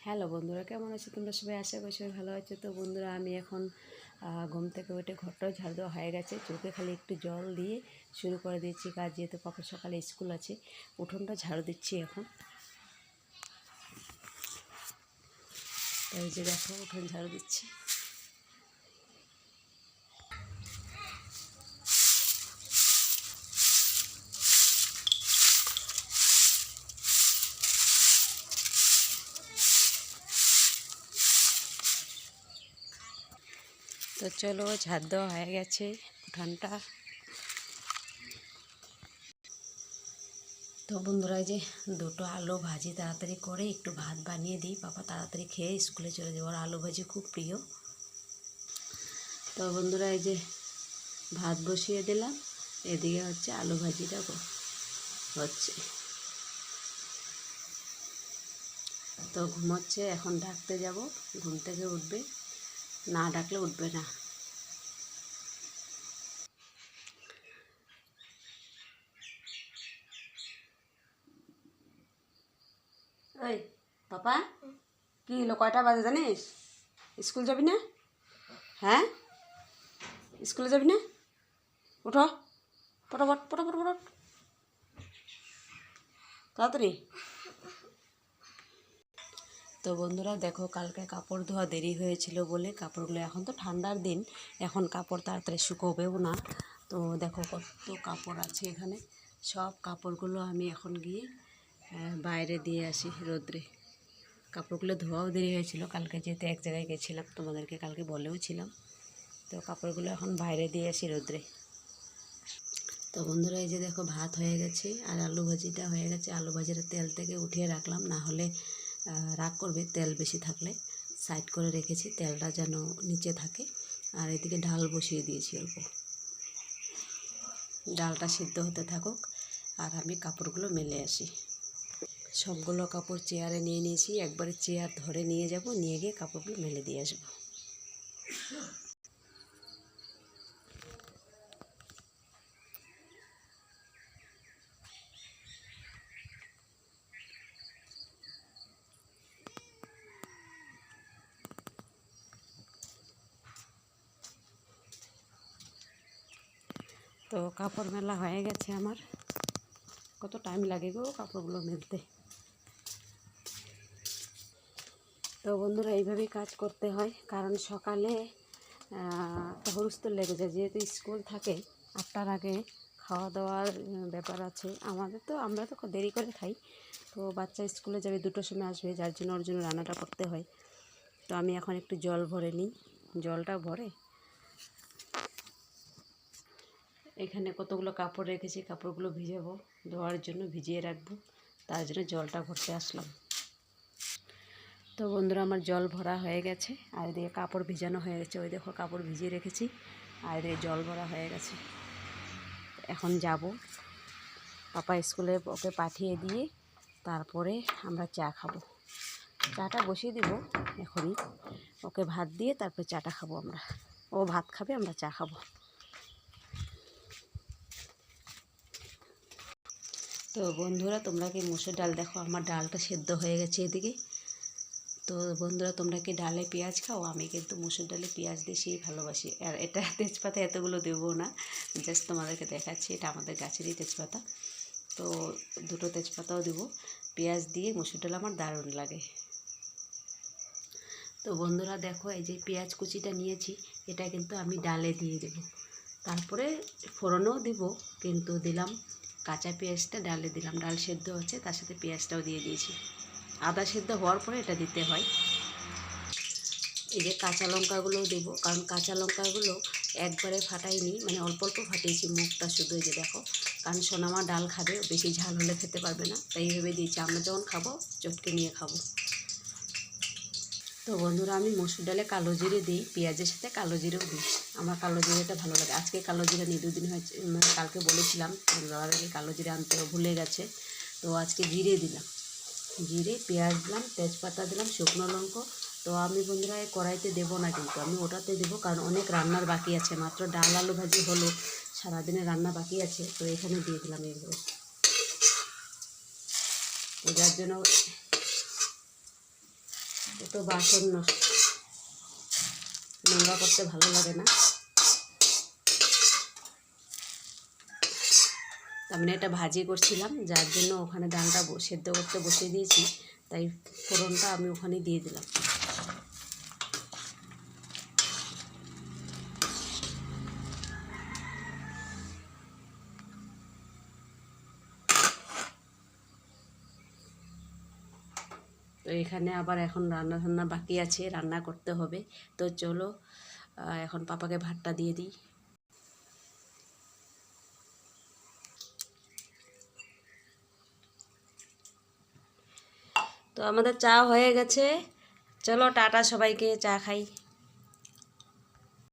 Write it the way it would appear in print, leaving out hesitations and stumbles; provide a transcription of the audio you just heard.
Hello বন্ধুরা, কেমন আছো তোমরা সবাই? আশা করি সবাই ভালো আছো। তো বন্ধুরা, আমি এখন ঘুম থেকে উঠে ঘরটাও ঝাড় দেওয়া হয়ে গেছে। চোখে খালি একটু জল দিয়ে শুরু করে দিয়েছি কাজ, যেহেতু পাপার সকালে স্কুল আছে। উঠোনটা ঝাড়ু দিচ্ছি এখন। তাই যে দেখো, উঠোন ঝাড়ু দিচ্ছি। তো চলো, ঝাড় দেওয়া হয়ে গেছে উঠানটা। তো বন্ধুরা, এই যে দুটো আলু ভাজি তাড়াতাড়ি করে একটু ভাত বানিয়ে দিই, পাপা তাড়াতাড়ি খেয়ে স্কুলে চলে যাবো। আর আলু ভাজি খুব প্রিয়। তো বন্ধুরা, এই যে ভাত বসিয়ে দিলাম, এদিকে হচ্ছে আলু ভাজিটা হচ্ছে। তো ঘুমোচ্ছে, এখন ডাকতে যাব। ঘুম থেকে উঠবে, না ডাকলে উঠবে না। ওই পাপা, কি হলো? কয়টা বাজে জানিস? স্কুল যাবি না? হ্যাঁ, স্কুলে যাবি না? উঠো, ফটাফট ফটাফট ফটাফট, তাড়াতাড়ি। তো বন্ধুরা দেখো, কালকে কাপড় ধোয়া দেরি হয়েছিল বলে কাপড়গুলো, এখন তো ঠান্ডার দিন, এখন কাপড় তাড়াতাড়ি শুকোবেও না। তো দেখো কত কাপড় আছে এখানে। সব কাপড়গুলো আমি এখন গিয়ে বাইরে দিয়ে আসি রোদ্রে। কাপড়গুলো ধোয়াও দেরি হয়েছিল কালকে, যেহেতু এক জায়গায় গেছিলাম, তোমাদেরকে কালকে বলেও ছিলাম। তো কাপড়গুলো এখন বাইরে দিয়ে আসি রোদ্রে। তো বন্ধুরা, এই যে দেখো ভাত হয়ে গেছে আর আলু ভাজিটা হয়ে গেছে। আলু ভাজিটা তেল থেকে উঠিয়ে রাখলাম, না হলে রাগ করবে তেল বেশি থাকলে। সাইড করে রেখেছি, তেলটা যেন নিচে থাকে। আর এদিকে ডাল বসিয়ে দিয়েছি অল্প। ডালটা সিদ্ধ হতে থাকুক আর আমি কাপড়গুলো মেলে আসি। সবগুলো কাপড় চেয়ারে নিয়ে নিয়েছি, একবারে চেয়ার ধরে নিয়ে যাব, নিয়ে গিয়ে কাপড়গুলো মেলে দিয়ে আসবো। তো কাপড় মেলা হয়ে গেছে আমার। কত টাইম লাগে গো কাপড়গুলো মেলতে। তো বন্ধুরা, এইভাবেই কাজ করতে হয়, কারণ সকালে একটা হুলস্থুল লেগে যায়, যেহেতু স্কুল থাকে 8টার আগে। খাওয়া দাওয়ার ব্যাপার আছে আমাদের, তো আমরা তো দেরি করে খাই। তো বাচ্চা স্কুলে যাবে, 2টোর সময় আসবে, যার জন্য ওর জন্য রান্নাটা করতে হয়। তো আমি এখন একটু জল ভরে নিই। জলটা ভরে এখানে কতগুলো কাপড় রেখেছি, কাপড়গুলো ভিজাবো, ধোয়ার জন্য ভিজিয়ে রাখবো, তার জন্য জলটা ভরতে আসলাম। তো বন্ধুরা, আমার জল ভরা হয়ে গেছে আর এদিকে কাপড় ভিজানো হয়ে গেছে। ওই দেখো কাপড় ভিজিয়ে রেখেছি আর এদিকে জল ভরা হয়ে গেছে। এখন যাব, পাপা স্কুলে ওকে পাঠিয়ে দিয়ে তারপরে আমরা চা খাবো। চাটা বসিয়ে দেবো এখনই, ওকে ভাত দিয়ে তারপরে চাটা খাবো আমরা। ও ভাত খাবে, আমরা চা খাবো। তো বন্ধুরা, তোমরা কি মুসুর ডাল? দেখো আমার ডালটা সেদ্ধ হয়ে গেছে এদিকে। তো বন্ধুরা, তোমরা কি ডালে পেঁয়াজ খাও? আমি কিন্তু মুসুর ডালে পেঁয়াজ দিয়েই ভালোবাসি। আর এটা তেজপাতা এতগুলো দেবো না, জাস্ট তোমাদেরকে দেখাচ্ছি, এটা আমাদের গাছেরই তেজপাতা। তো 2টো তেজপাতাও দেবো। পেঁয়াজ দিয়ে মুসুর ডাল আমার দারুণ লাগে। তো বন্ধুরা দেখো, এই যে পেঁয়াজ কুচিটা নিয়েছি, এটা কিন্তু আমি ডালে দিয়ে দেব। তারপরে ফোড়নও দিব, কিন্তু দিলাম কাঁচা পেঁয়াজটা ডালে দিলাম। ডাল সেদ্ধ হচ্ছে, তার সাথে পেঁয়াজটাও দিয়ে দিয়েছি। আদা সেদ্ধ হওয়ার পরে এটা দিতে হয়। এই যে কাঁচা লঙ্কাগুলোও দেবো, কারণ কাঁচা লঙ্কাগুলো একবারে ফাটাইনি, মানে অল্প অল্প ফাটিয়েছি, মুখটা শুধু। এই যে দেখো, কারণ সোনামা ডাল খাবে, বেশি ঝাল হলে খেতে পারবে না, তাই এইভাবে দিয়েছি। আমরা যখন খাবো চটকে নিয়ে খাবো। তো বন্ধুরা, আমি মসুর ডালে কালো জিরে দিই, পেঁয়াজের সাথে কালো জিরেও দিই। আমার কালো জিরেটা ভালো লাগে। আজকে কালো জিরে নিয়ে 2 দিন হয়েছে, মানে কালকে বলেছিলাম যাওয়ার আগে কালো জিরে আনতে, ভুলে গেছে। তো আজকে জিরে দিলাম, জিরে পেঁয়াজ দিলাম, তেজপাতা দিলাম, শুকনো লঙ্কা। তো আমি বন্ধুরা এই কড়াইতে দেবো না, কিন্তু আমি ওটাতে দেবো, কারণ অনেক রান্নার বাকি আছে। মাত্র ডাল আলু ভাজি হলো, সারাদিনের রান্না বাকি আছে। তো এখানে দিয়ে দিলাম এইভাবে, যার জন্য তো বাসন নোংরা করতে ভালো লাগে না, তার মানে এটা ভাজি করছিলাম, যার জন্য ওখানে ডালটা সেদ্ধ করতে বসিয়ে দিয়েছি, তাই ফোড়নটা আমি ওখানে দিয়ে দিলাম। তো এখানে আবার এখন রান্না বাকি আছে, রান্না করতে হবে। তো চলো এখন পাপাকে ভাতটা দিয়ে দিই। তো আমাদের চা হয়ে গেছে, চলো টাটা সবাইকে, চা খাই।